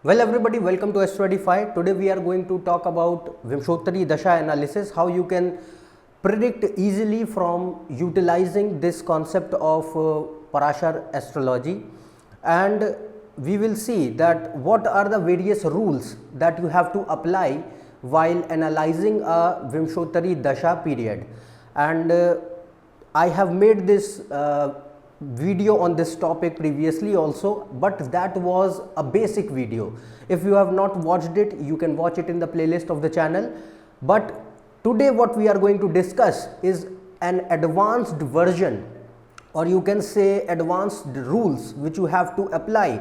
Well everybody, welcome to AstroEdify. Today we are going to talk about Vimshottari Dasha analysis, how you can predict easily from utilizing this concept of Parashar astrology, and we will see that what are the various rules that you have to apply while analyzing a Vimshottari Dasha period. And I have made this video on this topic previously also, but that was a basic video. If you have not watched it, you can watch it in the playlist of the channel. But today what we are going to discuss is an advanced version, or you can say advanced rules which you have to apply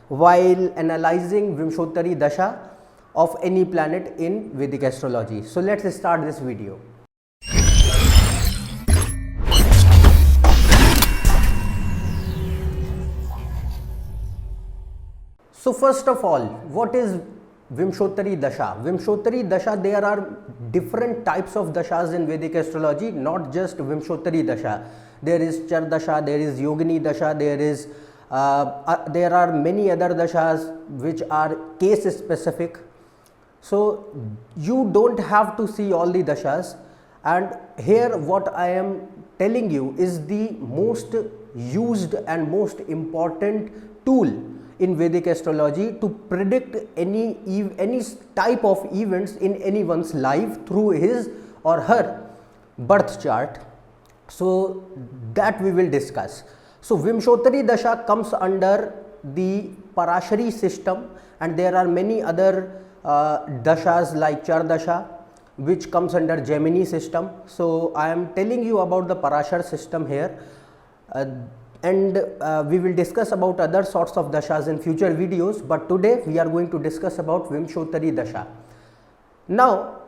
while analyzing Vimshottari Dasha of any planet in Vedic astrology. So let's start this video. So first of all, what is Vimshottari Dasha? Vimshottari Dasha, there are different types of dashas in Vedic astrology, not just Vimshottari Dasha. There is Char Dasha, there is Yogini Dasha, there are many other dashas which are case specific. So you don't have to see all the dashas, and here what I am telling you is the most used and most important tool in Vedic astrology to predict any type of events in anyone's life through his or her birth chart. So that we will discuss. So Vimshottari Dasha comes under the Parashari system, and there are many other dashas like Char Dasha which comes under Gemini system. So I am telling you about the Parashar system here. And we will discuss about other sorts of dashas in future videos, but today we are going to discuss about Vimshottari Dasha. Now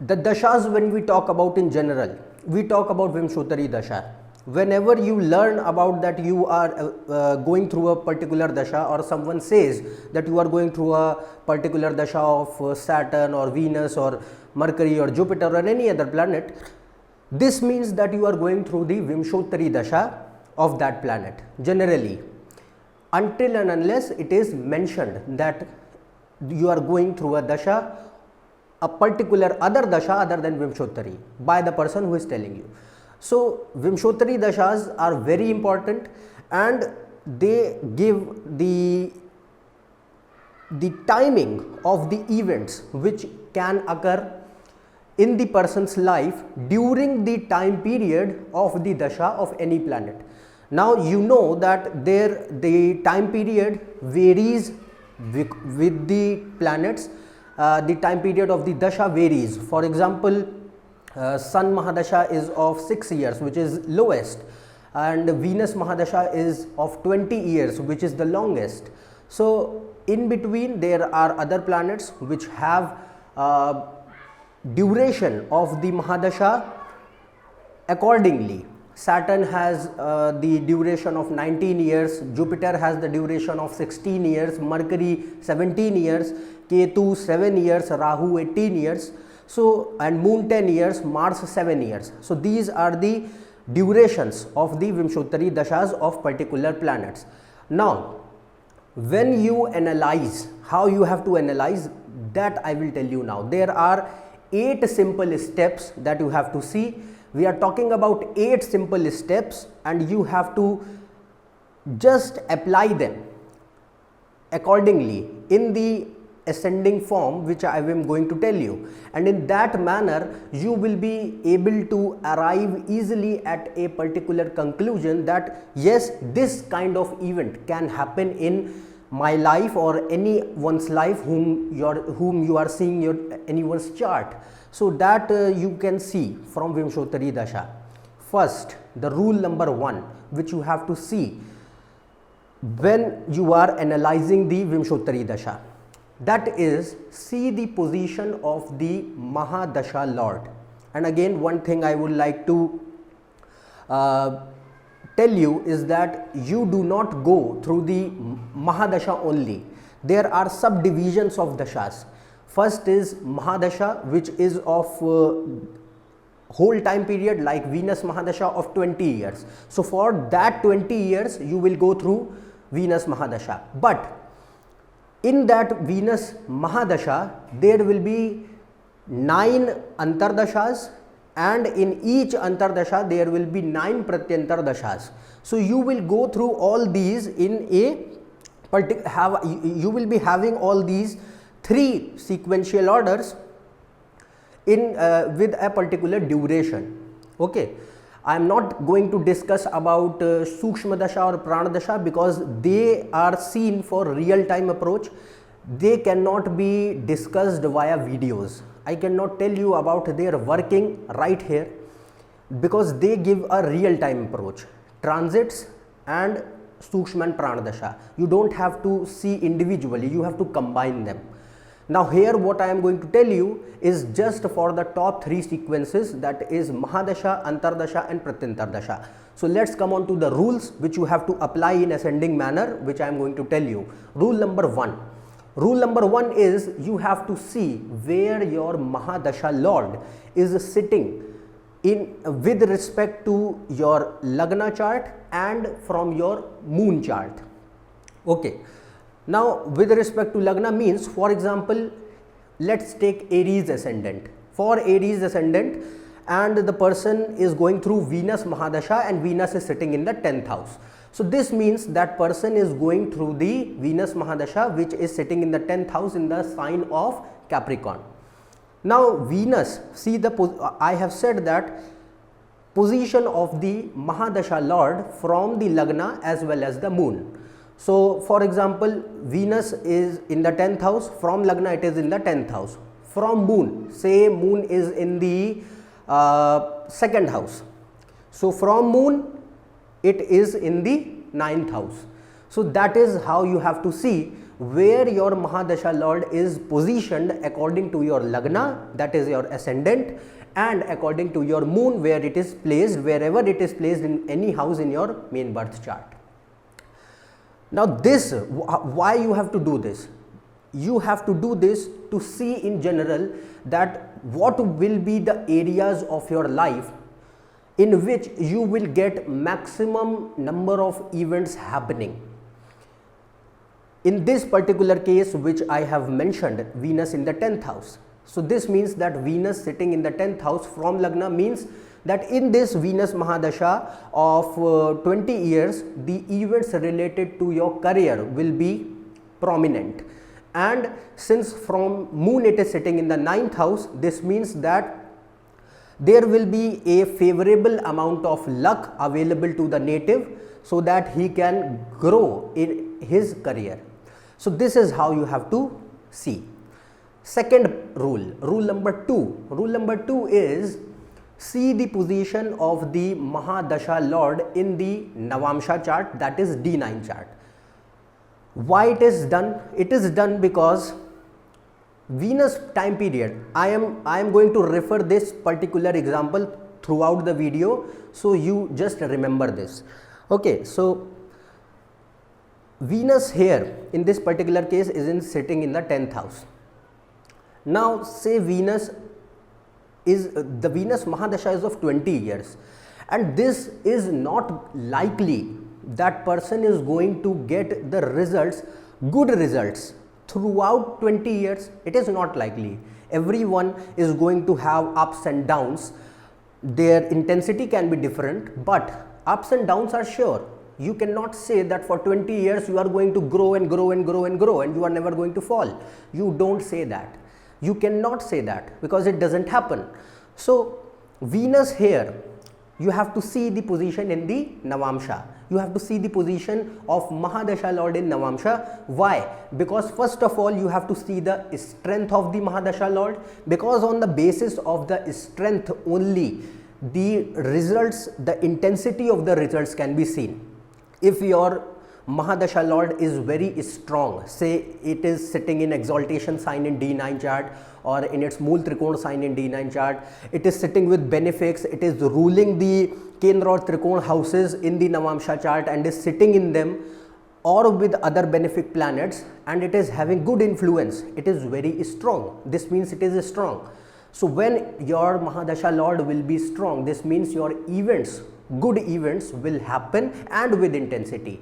the dashas, when we talk about in general, we talk about Vimshottari Dasha. Whenever you learn about that you are going through a particular dasha, or someone says that you are going through a particular dasha of Saturn or Venus or Mercury or Jupiter or any other planet, this means that you are going through the Vimshottari Dasha of that planet generally, until and unless it is mentioned that you are going through a dasha, a particular other dasha other than Vimshottari, by the person who is telling you. So Vimshottari dashas are very important, and they give the timing of the events which can occur in the person's life during the time period of the dasha of any planet. Now you know that the time period varies with the planets. The time period of the dasha varies. For example, Sun Mahadasha is of 6 years, which is lowest, and Venus Mahadasha is of 20 years, which is the longest. So in between there are other planets which have duration of the Mahadasha accordingly. Saturn has the duration of 19 years, Jupiter has the duration of 16 years, Mercury 17 years, Ketu 7 years, Rahu 18 years, so and Moon 10 years, Mars 7 years. So these are the durations of the Vimshottari dashas of particular planets. Now when you analyze, how you have to analyze, that I will tell you now. There are 8 simple steps that you have to see. We are talking about 8 simple steps, and you have to just apply them accordingly in the ascending form which I am going to tell you, and in that manner you will be able to arrive easily at a particular conclusion that yes, this kind of event can happen in my life or anyone's life whom you are seeing anyone's chart. So that you can see from Vimshottari Dasha. First, the rule number 1 which you have to see when you are analyzing the Vimshottari Dasha, that is, see the position of the Mahadasha Lord. And again, one thing I would like to tell you is that you do not go through the Mahadasha only. There are subdivisions of dashas. First is Mahadasha, which is of whole time period, like Venus Mahadasha of 20 years. So for that 20 years you will go through Venus Mahadasha. But In that Venus Mahadasha, there will be 9 antardashas, and in each antardasha there will be 9 pratyantardashas. So you will go through all these in a you will be having all these 3 sequential orders in with a particular duration. Okay, I am not going to discuss about Sukshma Dasha or Prana Dasha because they are seen for real time approach. They cannot be discussed via videos. I cannot tell you about their working right here because they give a real time approach. Transits and Sukshma and Prana Dasha, you don't have to see individually, you have to combine them. Now here what I am going to tell you is just for the top 3 sequences, that is Mahadasha, Antardasha and Pratyantardasha. So let's come on to the rules which you have to apply in ascending manner, which I am going to tell you. Rule number 1. Rule number 1 is you have to see where your Mahadasha Lord is sitting in with respect to your lagna chart and from your moon chart. Okay. Now with respect to lagna means, for example, let's take Aries ascendant. For Aries ascendant, and the person is going through Venus Mahadasha and Venus is sitting in the 10th house. So this means that person is going through the Venus Mahadasha which is sitting in the 10th house in the sign of Capricorn. Now Venus, see I have said that position of the Mahadasha Lord from the lagna as well as the moon. So for example, Venus is in the 10th house, from lagna it is in the 10th house. From moon, say moon is in the 2nd house. So from moon it is in the 9th house. So that is how you have to see where your Mahadasha Lord is positioned according to your lagna, that is your ascendant, and according to your moon where it is placed, wherever it is placed in any house in your main birth chart. Now this, why you have to do this? You have to do this to see in general that what will be the areas of your life in which you will get maximum number of events happening. In this particular case which I have mentioned, Venus in the 10th house. So this means that Venus sitting in the 10th house from lagna means that in this Venus Mahadasha of 20 years, the events related to your career will be prominent. And since from moon it is sitting in the 9th house, this means that there will be a favorable amount of luck available to the native so that he can grow in his career. So this is how you have to see. Second rule, rule number 2. Rule number 2 is see the position of the Mahadasha Lord in the Navamsha chart, that is D9 chart. Why it is done? It is done because Venus time period, I am going to refer this particular example throughout the video, so you just remember this. Okay, so Venus here in this particular case is sitting in the 10th house. Now say Venus is the Venus Mahadasha is of 20 years, and this is not likely that person is going to get the results, good results throughout 20 years. It is not likely. Everyone is going to have ups and downs. Their intensity can be different, but ups and downs are sure. You cannot say that for 20 years you are going to grow and grow and grow and grow and you are never going to fall. You don't say that. You cannot say that because it doesn't happen. So Venus here, you have to see the position in the Navamsha. You have to see the position of Mahadasha Lord in Navamsha. Why? Because first of all you have to see the strength of the Mahadasha Lord, because on the basis of the strength only the results, the intensity of the results can be seen. If your Mahadasha Lord is very strong, say it is sitting in exaltation sign in D9 chart or in its Mool Trikona sign in D9 chart, it is sitting with benefics, it is ruling the Kendra or Trikona houses in the Navamsha chart and is sitting in them or with other benefic planets, and it is having good influence, it is very strong. This means it is strong. So when your Mahadasha Lord will be strong, this means your events, good events will happen and with intensity.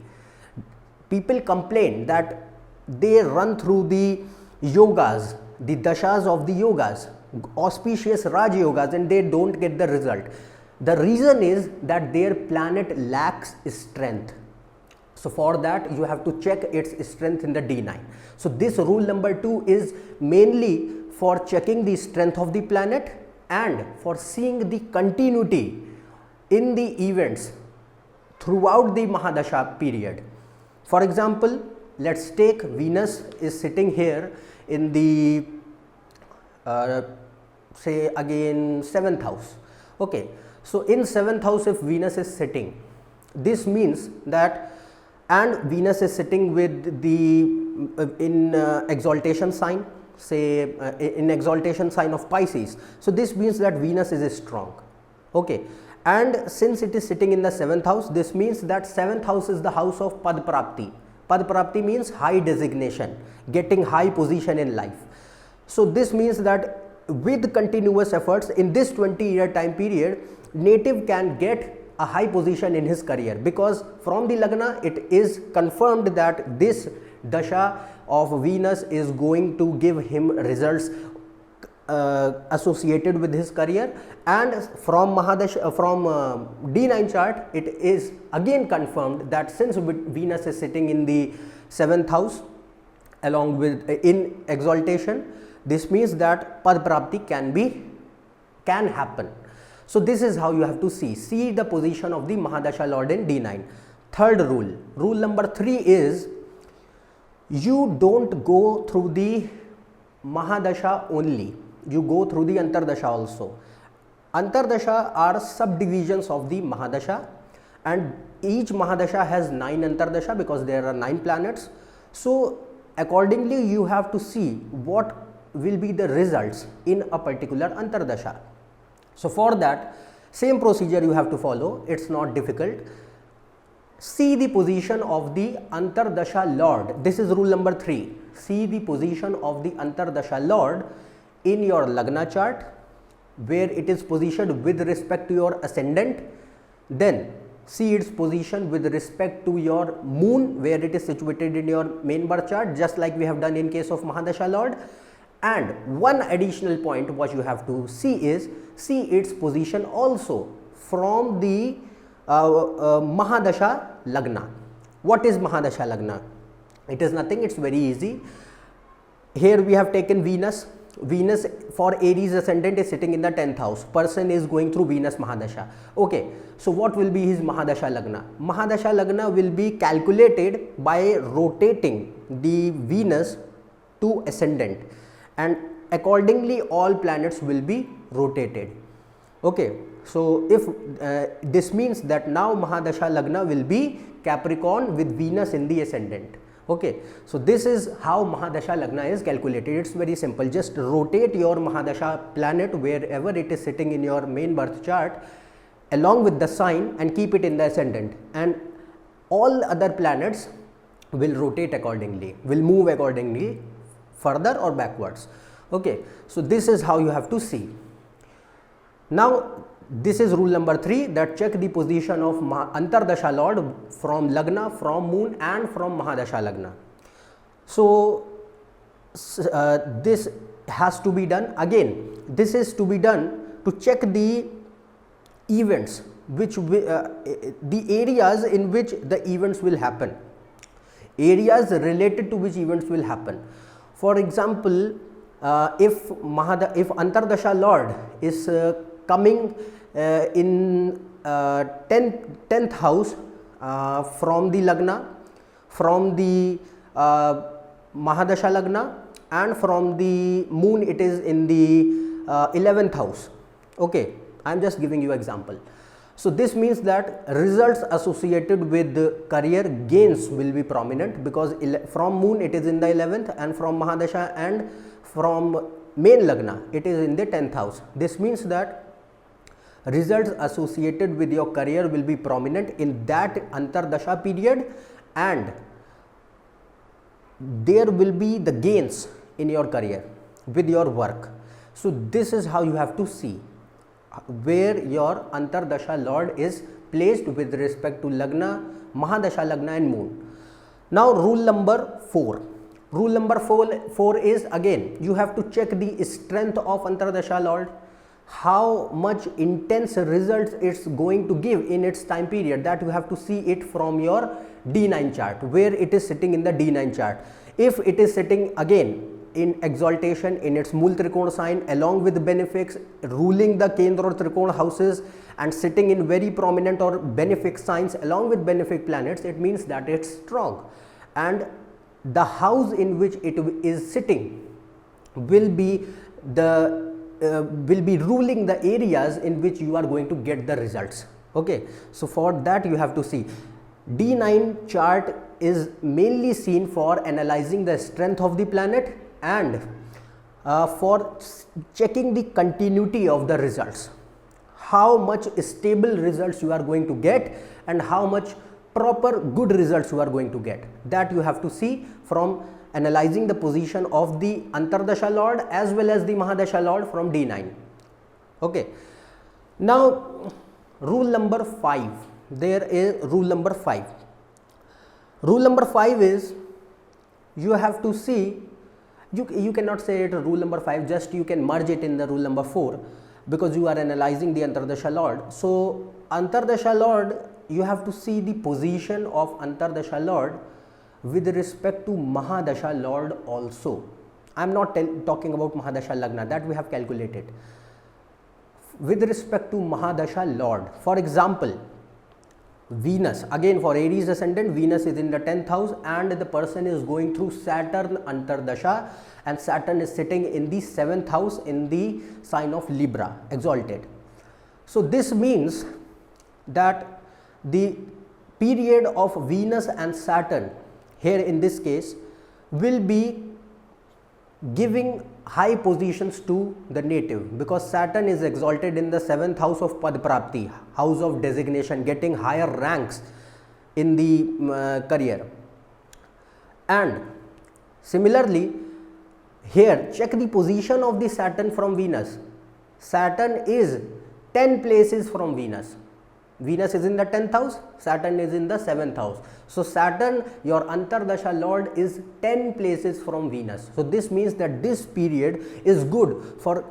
People complain that they run through the yogas, the dashas of the yogas, auspicious Raj yogas, and they don't get the result. The reason is that their planet lacks strength. So for that you have to check its strength in the D9. So this rule number 2 is mainly for checking the strength of the planet and for seeing the continuity in the events throughout the Mahadasha period. For example, let's take Venus is sitting here in the say again 7th house. Okay, so in 7th house if Venus is sitting, this means that, and Venus is sitting with the in exaltation sign, say in exaltation sign of Pisces. So this means that Venus is strong. Okay, and since it is sitting in the 7th house, this means that 7th house is the house of Pad Prapti. Pad Prapti means high designation, getting high position in life. So this means that with continuous efforts in this 20-year time period, native can get a high position in his career, because from the lagna it is confirmed that this dasha of Venus is going to give him results associated with his career, and from Mahadasha, from D9 chart it is again confirmed that since Venus is sitting in the 7th house along with in exaltation, this means that Pad Prapti can happen. So this is how you have to see the position of the Mahadasha Lord in D9. Third rule, rule number 3 is you don't go through the Mahadasha only, you go through the antardasha also. Antardasha are subdivisions of the Mahadasha, and each Mahadasha has 9 antardasha because there are 9 planets. So accordingly you have to see what will be the results in a particular antardasha. So for that same procedure you have to follow, it's not difficult. See the position of the antardasha lord. This is rule number 3. See the position of the antardasha lord in your lagna chart, where it is positioned with respect to your ascendant. Then see its position with respect to your moon, where it is situated in your main birth chart, just like we have done in case of Mahadasha lord. And one additional point what you have to see is, see its position also from the Mahadasha lagna. What is Mahadasha lagna? It is nothing, it's very easy. Here we have taken Venus. Venus for Aries ascendant is sitting in the 10th house. Person is going through Venus Mahadasha. Okay, so what will be his Mahadasha lagna? Mahadasha lagna will be calculated by rotating the Venus to ascendant, and accordingly all planets will be rotated. Okay, so if this means that now Mahadasha lagna will be Capricorn with Venus in the ascendant. Okay, so this is how Mahadasha lagna is calculated. It's very simple. Just rotate your Mahadasha planet wherever it is sitting in your main birth chart along with the sign and keep it in the ascendant, and all other planets will rotate accordingly, will move accordingly, further or backwards. Okay, so this is how you have to see. Now this is rule number 3, that check the position of antardasha lord from lagna, from moon and from Mahadasha lagna. So this has to be done again. This is to be done to check the events which the areas in which the events will happen, areas related to which events will happen. For example, if antardasha lord is coming in 10th house from the lagna, from the Mahadasha lagna, and from the moon it is in the 11th house. Okay, I am just giving you example. So this means that results associated with career gains will be prominent, because from moon it is in the 11th, and from Mahadasha and from main lagna it is in the 10th house. This means that results associated with your career will be prominent in that antardasha period, and there will be the gains in your career with your work. So this is how you have to see where your antardasha lord is placed with respect to lagna, Mahadasha lagna and moon. Now rule number 4, Rule number 4 is, again, you have to check the strength of antardasha lord, how much intense results it's going to give in its time period. That you have to see it from your D9 chart, where it is sitting in the D9 chart. If it is sitting again in exaltation in its Mool Trikona sign along with benefics, ruling the Kendra or Trikona houses and sitting in very prominent or benefic signs along with benefic planets, it means that it's strong, and the house in which it is sitting will be ruling the areas in which you are going to get the results. Okay, so for that you have to see. D9 chart is mainly seen for analyzing the strength of the planet and for checking the continuity of the results, how much stable results you are going to get and how much proper good results you are going to get. That you have to see from analyzing the position of the antardasha lord as well as the mahadasha lord from D9. Okay, now rule number 5, there is rule number 5. Rule number 5 is, you have to see, you cannot say it rule number 5, just you can merge it in the rule number 4, because you are analyzing the antardasha lord. So antardasha lord, you have to see the position of antardasha lord with respect to mahadasha lord also. I am not talking about mahadasha lagna, that we have calculated. With respect to mahadasha lord, for example, Venus, again for Aries ascendant, Venus is in the 10th house and the person is going through Saturn antardasha, and Saturn is sitting in the 7th house in the sign of Libra, exalted. So this means that the period of Venus and Saturn here in this case will be giving high positions to the native, because Saturn is exalted in the 7th house of Padprapti, house of designation, getting higher ranks in the career. And similarly here, check the position of the Saturn from Venus. Saturn is 10 places from Venus. Venus is in the 10th house, Saturn is in the 7th house. So Saturn, your antardasha lord, is 10 places from Venus. So this means that this period is good for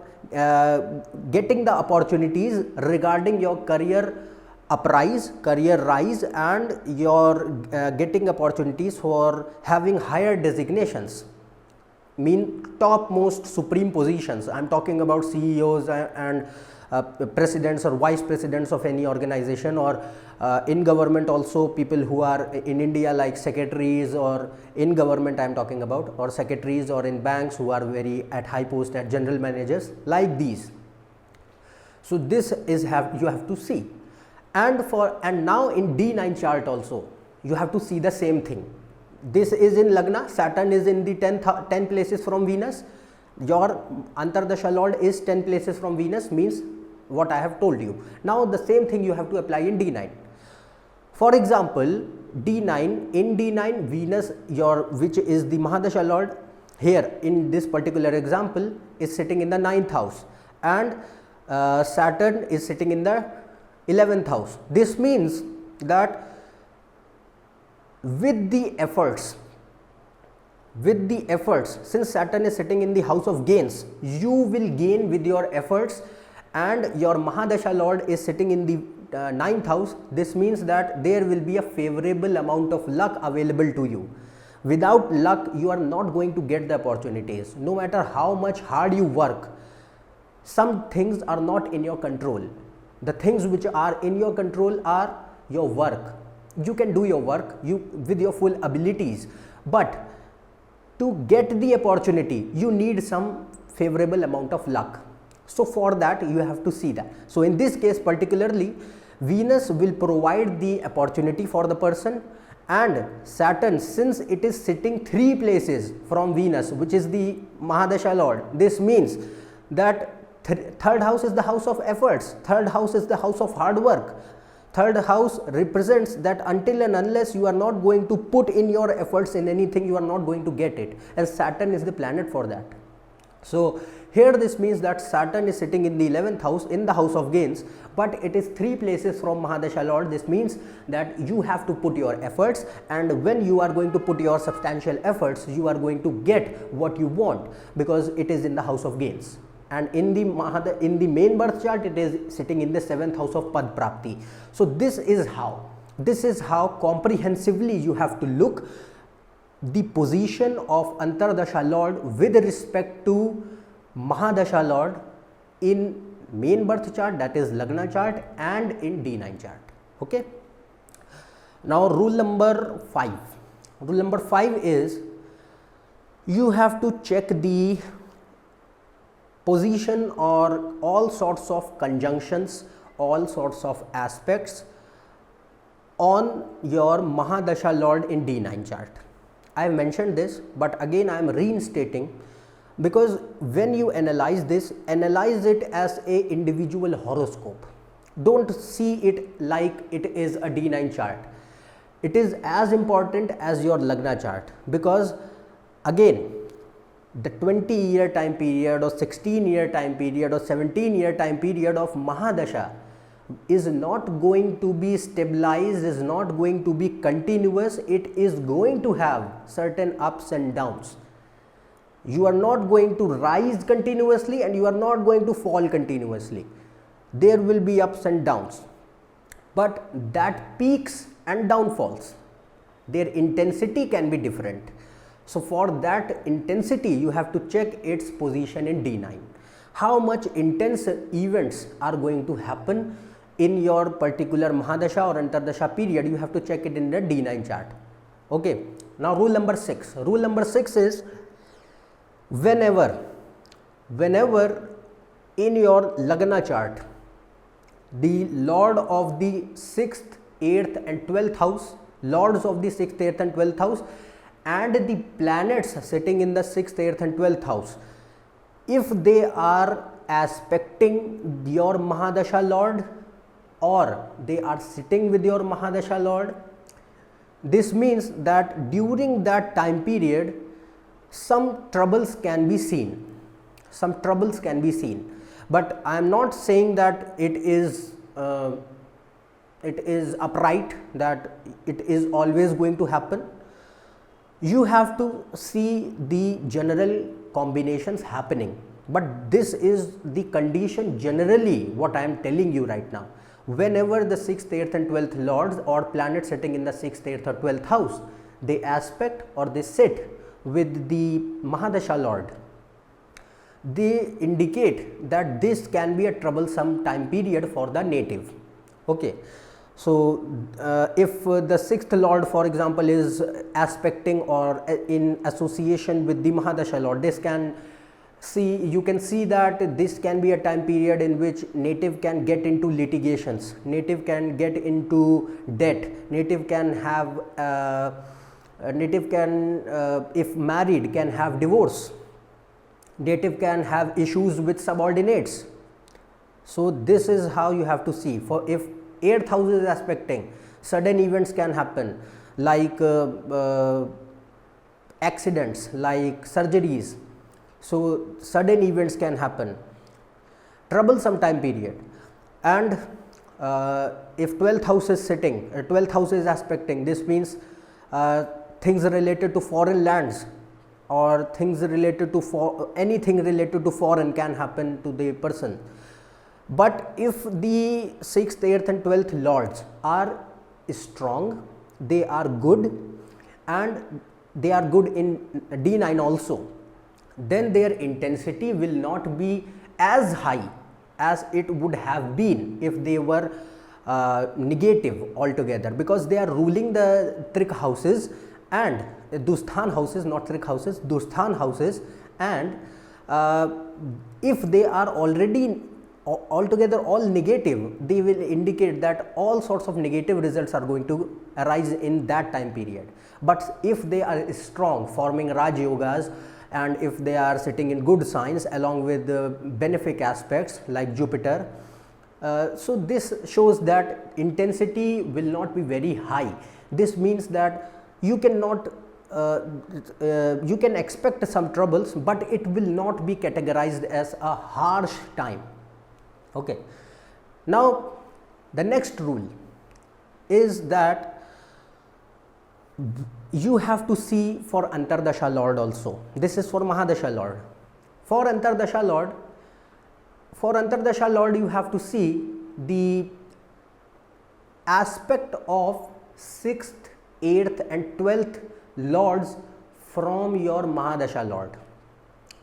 getting the opportunities regarding your career uprise, career rise, and your getting opportunities for having higher designations, mean topmost supreme positions. I am talking about CEOs and presidents or vice presidents of any organization, or in government also, people who are in India like secretaries, or in government I am talking about, or secretaries, or in banks who are very at high post at general managers, like these. So this is you have to see, and now in D9 chart also you have to see the same thing. This is in lagna, Saturn is in the 10 places from Venus, your antardasha lord is 10 places from Venus, means what I have told you. Now the same thing you have to apply in D9. For example, D9, in D9 Venus, which is the mahadasha lord, here in this particular example is sitting in the 9th house, and Saturn is sitting in the 11th house. This means that with the efforts, since Saturn is sitting in the house of gains, you will gain with your efforts, and your mahadasha lord is sitting in the 9th house. This means that there will be a favorable amount of luck available to you. Without luck, you are not going to get the opportunities, no matter how much hard you work. Some things are not in your control. The things which are in your control are your work. You can do your work with your full abilities, but to get the opportunity, you need some favorable amount of luck. So for that you have to see that. So in this case particularly, Venus will provide the opportunity for the person, and Saturn, since it is sitting 3 places from Venus, which is the mahadasha lord, this means that third house is the house of efforts, third house is the house of hard work. Third house represents that until and unless you are not going to put in your efforts in anything, you are not going to get it, and Saturn is the planet for that. So Here this means that Saturn is sitting in the 11th house, in the house of gains, but it is 3 places from Mahadasha Lord. This means that you have to put your efforts, and when you are going to put your substantial efforts, you are going to get what you want, because it is in the house of gains. And in the main birth chart, it is sitting in the 7th house of Pad Prapti. So this is how comprehensively you have to look the position of antardasha Lord with respect to Mahadasha Lord in main birth chart, that is lagna chart, and in D9 chart. Okay. Now rule number 5. Rule number 5 is you have to check the position or all sorts of conjunctions, all sorts of aspects on your Mahadasha Lord in D9 chart. I have mentioned this, but again I am reinstating, because when you analyze this, analyze it as a individual horoscope. Don't see it like it is a D9 chart. It is as important as your lagna chart, because again the 20-year time period or 16-year time period or 17-year time period of Mahadasha is not going to be stabilized, is not going to be continuous. It is going to have certain ups and downs. You are not going to rise continuously and you are not going to fall continuously. There will be ups and downs, but that peaks and downfalls, their intensity can be different. So for that intensity, you have to check its position in D9. How much intense events are going to happen in your particular Mahadasha or Antardasha period, you have to check it in the D9 chart. Okay. Now rule number 6. Rule number 6 is whenever in your lagna chart, the lord of the 6th, 8th and 12th house, lords of the 6th, 8th and 12th house, and the planets sitting in the 6th, 8th and 12th house, if they are aspecting your Mahadasha Lord or they are sitting with your Mahadasha Lord, this means that during that time period some troubles can be seen. Some troubles can be seen, but I am not saying that it is upright, that it is always going to happen. You have to see the general combinations happening, but this is the condition generally what I am telling you right now. Whenever the 6th, 8th and 12th lords or planets sitting in the 6th, 8th or 12th house, they aspect or they sit with the Mahadasha Lord, they indicate that this can be a troublesome time period for the native. Okay. So if the 6th Lord, for example, is aspecting or in association with the Mahadasha Lord, this can see, you can see that this can be a time period in which native can get into litigations, native can get into debt, native can have if married, can have divorce, native can have issues with subordinates. So this is how you have to see. For if 8th house is aspecting, sudden events can happen, like accidents, like surgeries. So sudden events can happen, troublesome time period. And if 12th house is sitting, 12th house is aspecting, this means things related to foreign lands or things related to anything related to foreign can happen to the person. But if the 6th, 8th and 12th lords are strong, they are good, and they are good in D9 also, then their intensity will not be as high as it would have been if they were negative altogether, because they are ruling the trik houses and Dusthan houses, not trik houses, Dusthan houses, and if they are already altogether all negative, they will indicate that all sorts of negative results are going to arise in that time period. But if they are strong, forming Raj Yogas, and if they are sitting in good signs along with the benefic aspects like Jupiter, so this shows that intensity will not be very high. This means that you cannot you can expect some troubles, but it will not be categorized as a harsh time. Okay. Now the next rule is that you have to see for antardasha lord also. This is for Mahadasha lord. For antardasha lord you have to see the aspect of 6th, 8th and 12th lords from your Mahadasha lord.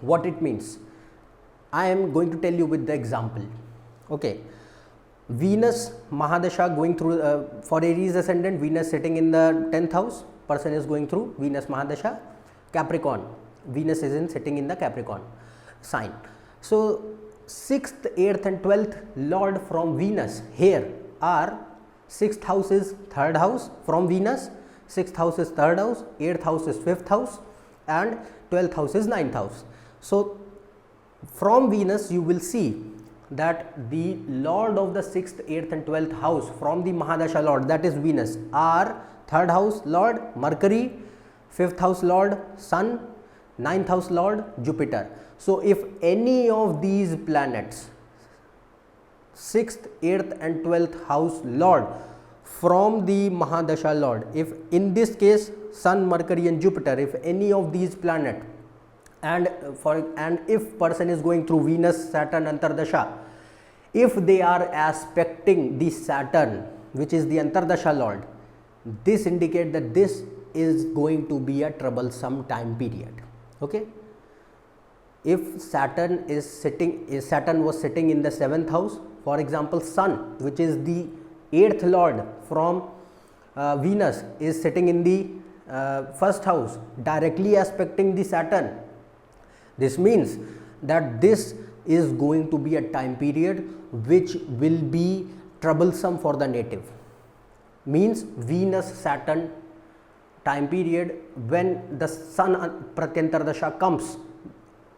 What it means, I am going to tell you with the example. Okay, Venus Mahadasha going through for Aries ascendant, Venus sitting in the 10th house, person is going through Venus Mahadasha, Capricorn, Venus is sitting in the Capricorn sign. So 6th, 8th and 12th lord from Venus here are 6th house is 3rd house from Venus, 6th house is 3rd house, 8th house is 5th house and 12th house is 9th house. So from Venus you will see that the lord of the 6th, 8th and 12th house from the Mahadasha lord, that is Venus, are 3rd house lord Mercury, 5th house lord Sun, 9th house lord Jupiter. So if any of these planets 6th, 8th and 12th house lord from the Mahadasha lord, if in this case Sun, Mercury and Jupiter, if any of these planet and if person is going through Venus, Saturn antardasha, if they are aspecting the Saturn which is the antardasha lord, this indicate that this is going to be a troublesome time period. Okay, if Saturn was sitting in the 7th house, for example Sun which is the 8th lord from Venus is sitting in the 1st house directly aspecting the Saturn, this means that this is going to be a time period which will be troublesome for the native. Means Venus Saturn time period, when the Sun Pratyantardasha comes,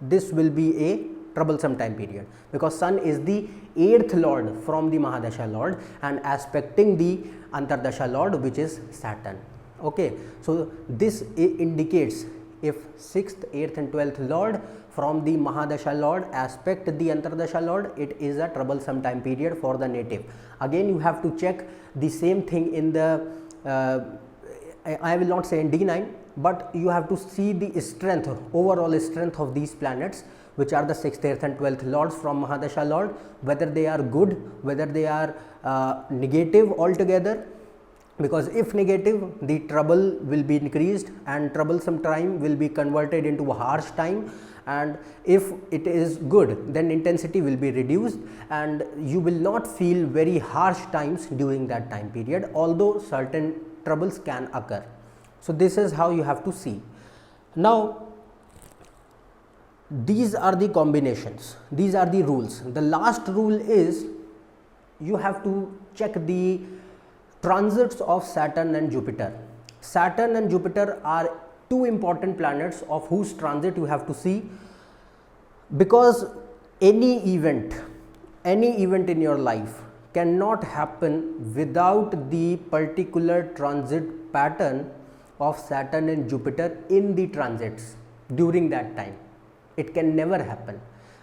this will be a troublesome time period, because Sun is the 8th lord from the Mahadasha lord and aspecting the antardasha lord which is Saturn. Okay, so this indicates if 6th, 8th and 12th lord from the Mahadasha lord aspect the antardasha lord, it is a troublesome time period for the native. Again you have to check the same thing in the I will not say in D9, but you have to see the strength, overall strength of these planets which are the 6th, 8th and 12th lords from Mahadasha lord, whether they are good, whether they are negative altogether, because if negative the trouble will be increased and troublesome time will be converted into a harsh time, and if it is good then intensity will be reduced and you will not feel very harsh times during that time period, although certain troubles can occur. So this is how you have to see. Now these are the combinations, these are the rules. The last rule is you have to check the transits of Saturn and Jupiter. Saturn and Jupiter are two important planets of whose transit you have to see, because any event in your life cannot happen without the particular transit pattern of Saturn and Jupiter in the transits during that time. It can never happen,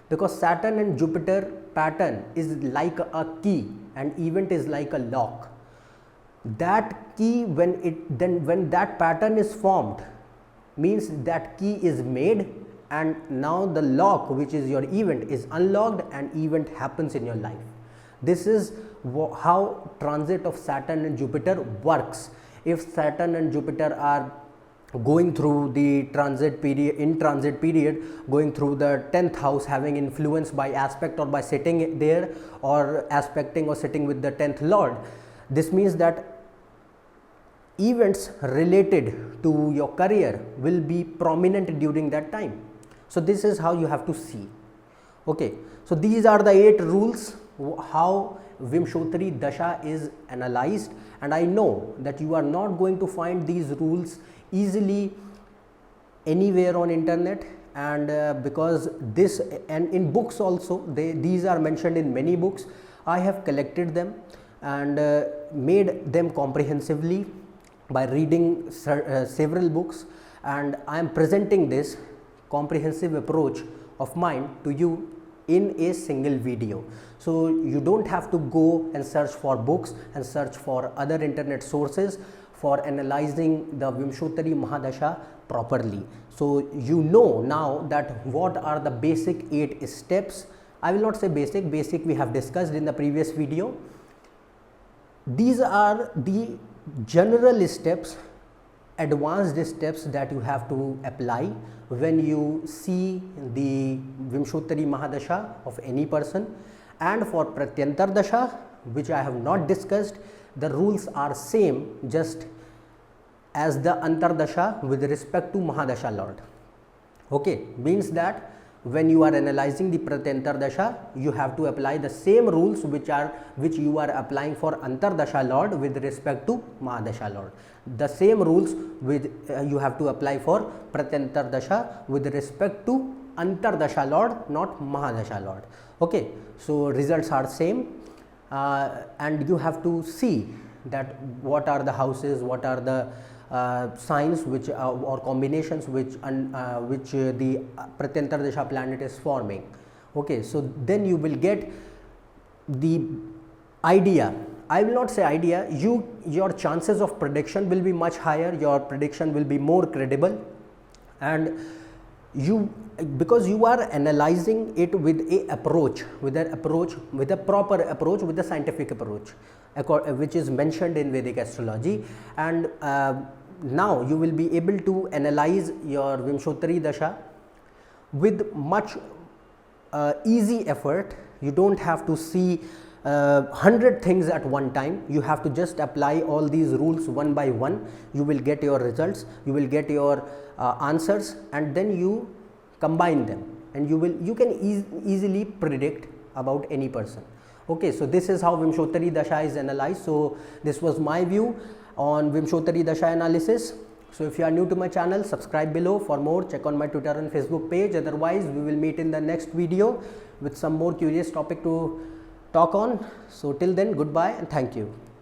because Saturn and Jupiter pattern is like a key and event is like a lock. That key, when that pattern is formed, means that key is made and now the lock which is your event is unlocked and event happens in your life. This is how transit of Saturn and Jupiter works. If Saturn and Jupiter are going through the transit period, going through the 10th house, having influence by aspect or by sitting there or aspecting or sitting with the 10th lord, this means that events related to your career will be prominent during that time. So this is how you have to see. Okay, so these are the 8 rules how Vimshottari Dasha is analyzed, and I know that you are not going to find these rules easily anywhere on internet, and because this, and in books also, these are mentioned in many books. I have collected them and made them comprehensively by reading several books, and I am presenting this comprehensive approach of mine to you in a single video. So you don't have to go and search for books and search for other internet sources for analyzing the Vimshottari Mahadasha properly. So you know now that what are the basic 8 steps. I will not say basic we have discussed in the previous video. These are the general steps, advanced steps that you have to apply when you see the Vimshottari Mahadasha of any person. And for pratyantardasha, which I have not discussed, the rules are same just as the antardasha with respect to Mahadasha Lord. Okay, means that when you are analyzing the pratyantardasha, you have to apply the same rules which you are applying for antardasha Lord with respect to Mahadasha Lord. The same rules you have to apply for pratyantardasha with respect to antardasha Lord, not Mahadasha Lord. Okay, so results are same, and you have to see that what are the houses, what are the signs which or combinations which the pratyantardasha planet is forming. Okay, so then you will get the idea. I will not say idea, your chances of prediction will be much higher, your prediction will be more credible, and because you are analyzing it with a proper approach, with a scientific approach, which is mentioned in Vedic astrology. And now you will be able to analyze your Vimshottari Dasha with much easy effort. You don't have to see 100 things at one time. You have to just apply all these rules one by one. You will get your results, you will get your answers, and then you combine them, and you can easily predict about any person. Okay, so this is how Vimshottari Dasha is analyzed. So this was my view on Vimshottari Dasha analysis. So if you are new to my channel, subscribe below. For more, check on my Twitter and Facebook page. Otherwise, we will meet in the next video with some more curious topic to talk on. So till then, goodbye and thank you.